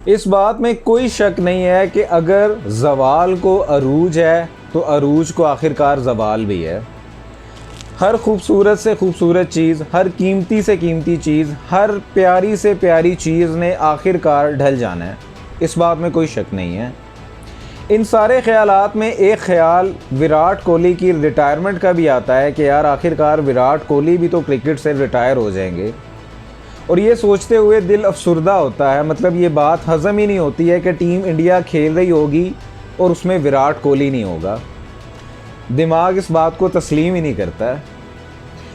इस बात में कोई शक नहीं है कि अगर ज़वाल को अरूज है तो अरूज को आखिरकार ज़वाल भी है। हर खूबसूरत से खूबसूरत चीज़, हर कीमती से कीमती चीज़, हर प्यारी से प्यारी चीज़ ने आखिरकार ढल जाना है, इस बात में कोई शक नहीं है। इन सारे ख़यालात में एक ख़याल विराट कोहली की रिटायरमेंट का भी आता है कि यार आखिरकार विराट कोहली भी तो क्रिकेट से रिटायर हो जाएंगे, और ये सोचते हुए दिल अफसुर्दा होता है। मतलब ये बात हज़म ही नहीं होती है कि टीम इंडिया खेल रही होगी और उसमें विराट कोहली नहीं होगा। दिमाग इस बात को तस्लीम ही नहीं करता है।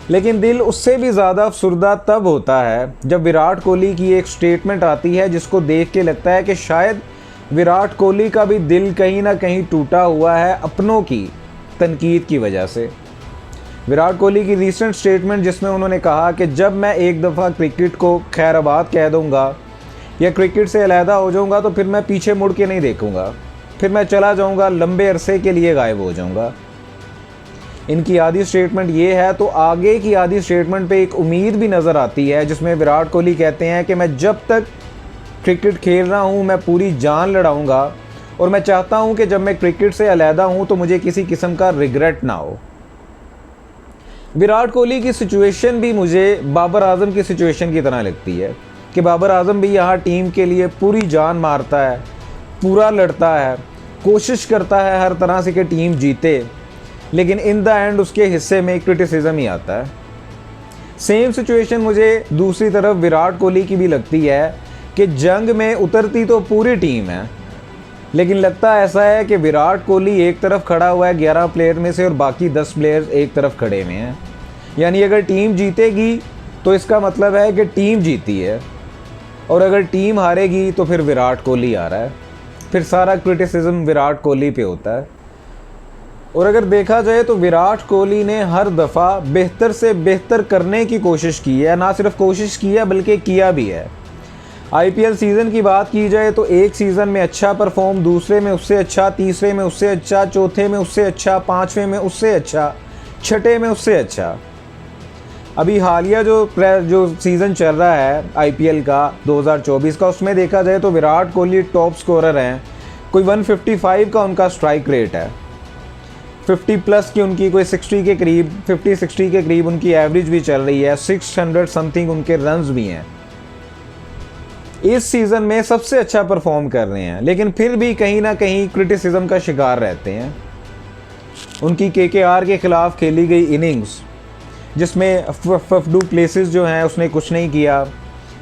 लेकिन दिल उससे भी ज़्यादा अफसुर्दा तब होता है जब विराट कोहली की एक स्टेटमेंट आती है जिसको देख के लगता है कि शायद विराट कोहली का भी दिल कहीं ना कहीं टूटा हुआ है अपनों की तनकीद की वजह से। विराट कोहली की रीसेंट स्टेटमेंट जिसमें उन्होंने कहा कि जब मैं एक दफ़ा क्रिकेट को खैराबाद कह दूंगा या क्रिकेट से अलहदा हो जाऊंगा तो फिर मैं पीछे मुड़ के नहीं देखूंगा, फिर मैं चला जाऊंगा, लंबे अरसे के लिए गायब हो जाऊंगा। इनकी आधी स्टेटमेंट ये है, तो आगे की आधी स्टेटमेंट पे एक उम्मीद भी नज़र आती है जिसमें विराट कोहली कहते हैं कि मैं जब तक क्रिकेट खेल रहा हूँ मैं पूरी जान लड़ाऊँगा और मैं चाहता हूँ कि जब मैं क्रिकेट से अलहदा हूँ तो मुझे किसी किस्म का रिग्रेट ना हो। विराट कोहली की सिचुएशन भी मुझे बाबर आजम की सिचुएशन की तरह लगती है कि बाबर आजम भी यहाँ टीम के लिए पूरी जान मारता है, पूरा लड़ता है, कोशिश करता है हर तरह से कि टीम जीते, लेकिन इन द एंड उसके हिस्से में क्रिटिसिज्म ही आता है। सेम सिचुएशन मुझे दूसरी तरफ विराट कोहली की भी लगती है कि जंग में उतरती तो पूरी टीम है, लेकिन लगता ऐसा है कि विराट कोहली एक तरफ खड़ा हुआ है 11 प्लेयर में से और बाकी 10 प्लेयर्स एक तरफ खड़े हुए हैं। यानी अगर टीम जीतेगी तो इसका मतलब है कि टीम जीती है, और अगर टीम हारेगी तो फिर विराट कोहली आ रहा है, फिर सारा क्रिटिसिज्म विराट कोहली पे होता है। और अगर देखा जाए तो विराट कोहली ने हर दफ़ा बेहतर से बेहतर करने की कोशिश की है, ना सिर्फ कोशिश की है बल्कि किया भी है। आईपीएल सीज़न की बात की जाए तो एक सीज़न में अच्छा परफॉर्म, दूसरे में उससे अच्छा, तीसरे में उससे अच्छा, चौथे में उससे अच्छा, पाँचवें में उससे अच्छा, छठे में उससे अच्छा। अभी हालिया जो सीज़न चल रहा है आईपीएल का 2024 का, उसमें देखा जाए तो विराट कोहली टॉप स्कोरर हैं। कोई 155 का उनका स्ट्राइक रेट है, 50 प्लस की उनकी कोई 60 के करीब, 50-60 के करीब उनकी एवरेज भी चल रही है, 600 समथिंग उनके रन्स भी हैं। इस सीज़न में सबसे अच्छा परफॉर्म कर रहे हैं, लेकिन फिर भी कहीं ना कहीं क्रिटिसिज्म का शिकार रहते हैं। उनकी केकेआर के ख़िलाफ़ खेली गई इनिंग्स जिसमें फफ डू प्लेसेस जो हैं उसने कुछ नहीं किया,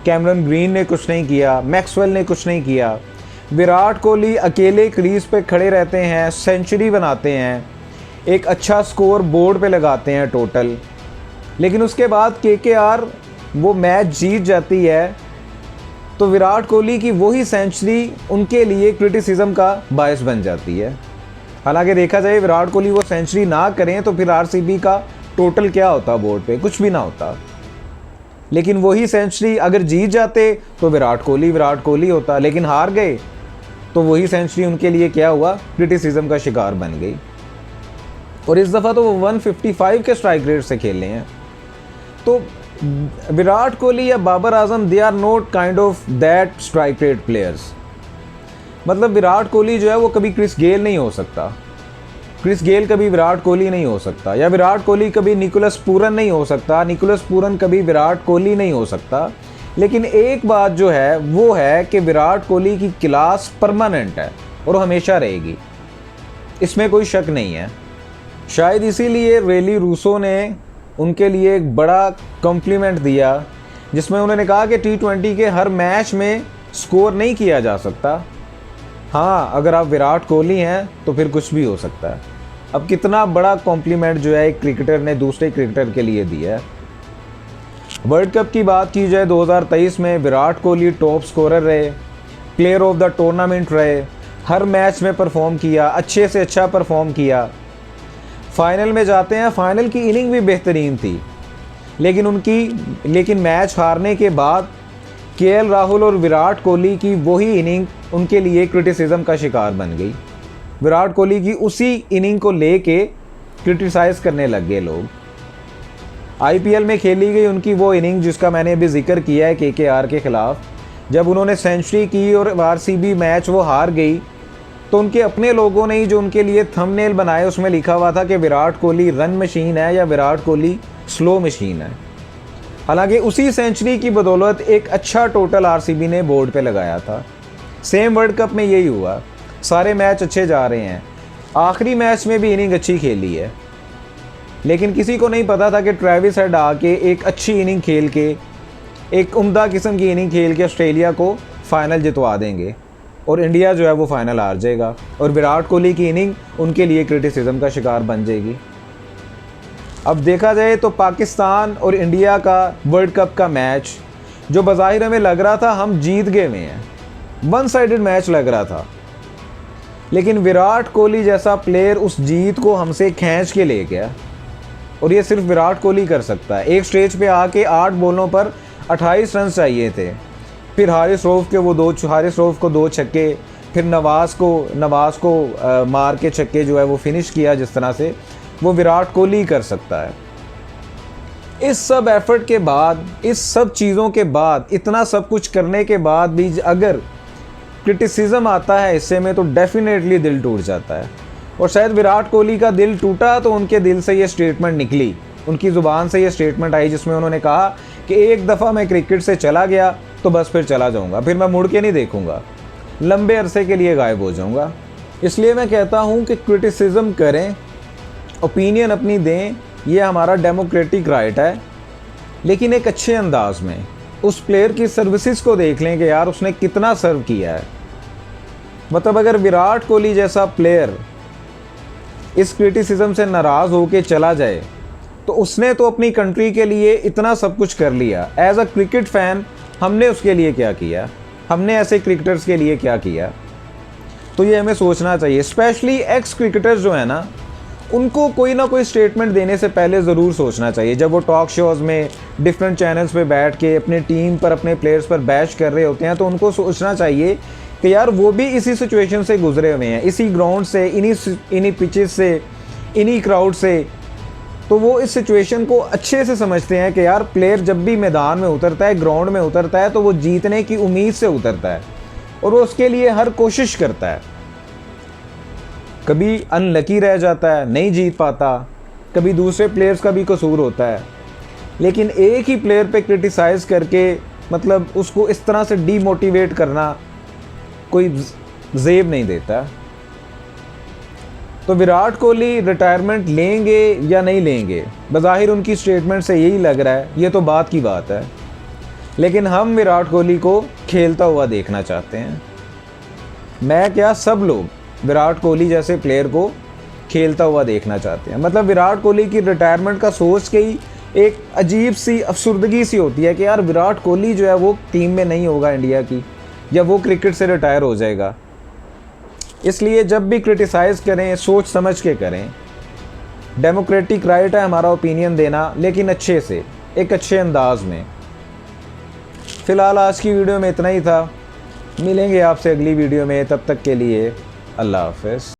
कैमरन ग्रीन ने कुछ नहीं किया, मैक्सवेल ने कुछ नहीं किया। विराट कोहली अकेले क्रीज पे खड़े रहते हैं, सेंचुरी बनाते हैं, एक अच्छा स्कोर बोर्ड पे लगाते हैं टोटल, लेकिन उसके बाद केकेआर वो मैच जीत जाती है तो विराट कोहली की वही सेंचुरी उनके लिए क्रिटिसिज्म का बायस बन जाती है। हालांकि देखा जाए विराट कोहली वो सेंचुरी ना करें तो फिर आरसीबी का टोटल क्या होता बोर्ड पे, कुछ भी ना होता, लेकिन वही सेंचुरी अगर जीत जाते तो विराट कोहली होता, लेकिन हार गए तो वही सेंचुरी उनके लिए क्या हुआ, क्रिटिसिज्म का शिकार बन गई। और इस दफ़ा तो वो 155 के स्ट्राइक रेट से खेल रहे हैं। तो विराट कोहली या Babar Azam they are not kind of that strike rate players. मतलब विराट कोहली जो है वो कभी क्रिस गेल नहीं हो सकता, क्रिस गेल कभी विराट कोहली नहीं हो सकता, या विराट कोहली कभी निकोलस पूरन नहीं हो सकता, निकोलस पूरन कभी विराट कोहली नहीं हो सकता। लेकिन एक बात जो है वो है कि विराट कोहली की क्लास परमानेंट है और हमेशा रहेगी, इसमें कोई शक नहीं है। शायद इसीलिए रेली रूसो ने उनके लिए एक बड़ा कॉम्प्लीमेंट दिया जिसमें उन्होंने कहा कि T20 के हर मैच में स्कोर नहीं किया जा सकता। हाँ, अगर आप विराट कोहली हैं तो फिर कुछ भी हो सकता है। अब कितना बड़ा कॉम्प्लीमेंट जो है एक क्रिकेटर ने दूसरे क्रिकेटर के लिए दिया है। वर्ल्ड कप की बात की जाए 2023 में विराट कोहली टॉप स्कोरर रहे, प्लेयर ऑफ द टूर्नामेंट रहे, हर मैच में परफॉर्म किया, अच्छे से अच्छा परफॉर्म किया। फाइनल में जाते हैं, फाइनल की इनिंग भी बेहतरीन थी, लेकिन मैच हारने के बाद केएल राहुल और विराट कोहली की वही इनिंग उनके लिए क्रिटिसिज्म का शिकार बन गई। विराट कोहली की उसी इनिंग को लेके क्रिटिसाइज़ करने लग गए लोग। आईपीएल में खेली गई उनकी वो इनिंग जिसका मैंने अभी जिक्र किया है केकेआर के ख़िलाफ़, जब उन्होंने सेंचुरी की और आरसीबी मैच वो हार गई, तो उनके अपने लोगों ने ही जो उनके लिए थंबनेल बनाए उसमें लिखा हुआ था कि विराट कोहली रन मशीन है या विराट कोहली स्लो मशीन है। हालांकि उसी सेंचुरी की बदौलत एक अच्छा टोटल आरसीबी ने बोर्ड पे लगाया था। सेम वर्ल्ड कप में यही हुआ, सारे मैच अच्छे जा रहे हैं, आखिरी मैच में भी इनिंग अच्छी खेली है, लेकिन किसी को नहीं पता था कि ट्रेविस हेड आके एक अच्छी इनिंग खेल के, एक उम्दा किस्म की इनिंग खेल के ऑस्ट्रेलिया को फाइनल जितवा देंगे और इंडिया जो है वो फाइनल हार जाएगा और विराट कोहली की इनिंग उनके लिए क्रिटिसिज्म का शिकार बन जाएगी। अब देखा जाए तो पाकिस्तान और इंडिया का वर्ल्ड कप का मैच जो बज़ाहिर हमें लग रहा था हम जीत गए हुए हैं, वन साइडेड मैच लग रहा था, लेकिन विराट कोहली जैसा प्लेयर उस जीत को हमसे खींच के ले गया और ये सिर्फ विराट कोहली कर सकता है। एक स्टेज पे आके 8 बॉलों पर 28 रन चाहिए थे, फिर हारिस रऊफ को 2 छक्के, फिर नवाज़ को मार के छक्के जो है वो फिनिश किया जिस तरह से, वो विराट कोहली कर सकता है। इस सब एफर्ट के बाद, इस सब चीज़ों के बाद, इतना सब कुछ करने के बाद भी अगर क्रिटिसिज्म आता है हिस्से में तो डेफिनेटली दिल टूट जाता है। और शायद विराट कोहली का दिल टूटा तो उनके दिल से ये स्टेटमेंट निकली, उनकी ज़ुबान से ये स्टेटमेंट आई जिसमें उन्होंने कहा कि एक दफ़ा मैं क्रिकेट से चला गया तो बस फिर चला जाऊंगा, फिर मैं मुड़ के नहीं देखूंगा, लंबे अरसे के लिए गायब हो जाऊंगा। इसलिए मैं कहता हूं कि क्रिटिसिज्म करें, ओपिनियन अपनी दें, ये हमारा डेमोक्रेटिक राइट है, लेकिन एक अच्छे अंदाज में। उस प्लेयर की सर्विसेज को देख लें कि यार उसने कितना सर्व किया है। मतलब अगर विराट कोहली जैसा प्लेयर इस क्रिटिसिज्म से नाराज़ होकर चला जाए तो उसने तो अपनी कंट्री के लिए इतना सब कुछ कर लिया। एज अ क्रिकेट फ़ैन हमने उसके लिए क्या किया, हमने ऐसे क्रिकेटर्स के लिए क्या किया, तो ये हमें सोचना चाहिए। स्पेशली एक्स क्रिकेटर्स जो है ना, उनको कोई ना कोई स्टेटमेंट देने से पहले ज़रूर सोचना चाहिए। जब वो टॉक शोज़ में डिफरेंट चैनल्स पे बैठ के अपने टीम पर, अपने प्लेयर्स पर बैश कर रहे होते हैं, तो उनको सोचना चाहिए कि यार वो भी इसी सिचुएशन से गुजरे हुए हैं, इसी ग्राउंड से, इन्हीं पिचेस से, इन्हीं क्राउड से, तो वो इस सिचुएशन को अच्छे से समझते हैं कि यार प्लेयर जब भी मैदान में उतरता है, ग्राउंड में उतरता है, तो वो जीतने की उम्मीद से उतरता है और वो उसके लिए हर कोशिश करता है। कभी अनलकी रह जाता है, नहीं जीत पाता, कभी दूसरे प्लेयर्स का भी कसूर होता है, लेकिन एक ही प्लेयर पे क्रिटिसाइज़ करके मतलब उसको इस तरह से डीमोटिवेट करना कोई ज़ेब नहीं देता। तो विराट कोहली रिटायरमेंट लेंगे या नहीं लेंगे, बज़ाहिर उनकी स्टेटमेंट से यही लग रहा है, ये तो बात की बात है, लेकिन हम विराट कोहली को खेलता हुआ देखना चाहते हैं। मैं क्या, सब लोग विराट कोहली जैसे प्लेयर को खेलता हुआ देखना चाहते हैं। मतलब विराट कोहली की रिटायरमेंट का सोच के ही एक अजीब सी अफसुर्दगी सी होती है कि यार विराट कोहली जो है वो टीम में नहीं होगा इंडिया की, या वो क्रिकेट से रिटायर हो जाएगा। इसलिए जब भी क्रिटिसाइज़ करें सोच समझ के करें। डेमोक्रेटिक राइट है हमारा ओपिनियन देना, लेकिन अच्छे से, एक अच्छे अंदाज में। फ़िलहाल आज की वीडियो में इतना ही था, मिलेंगे आपसे अगली वीडियो में, तब तक के लिए अल्लाह हाफ़िज़।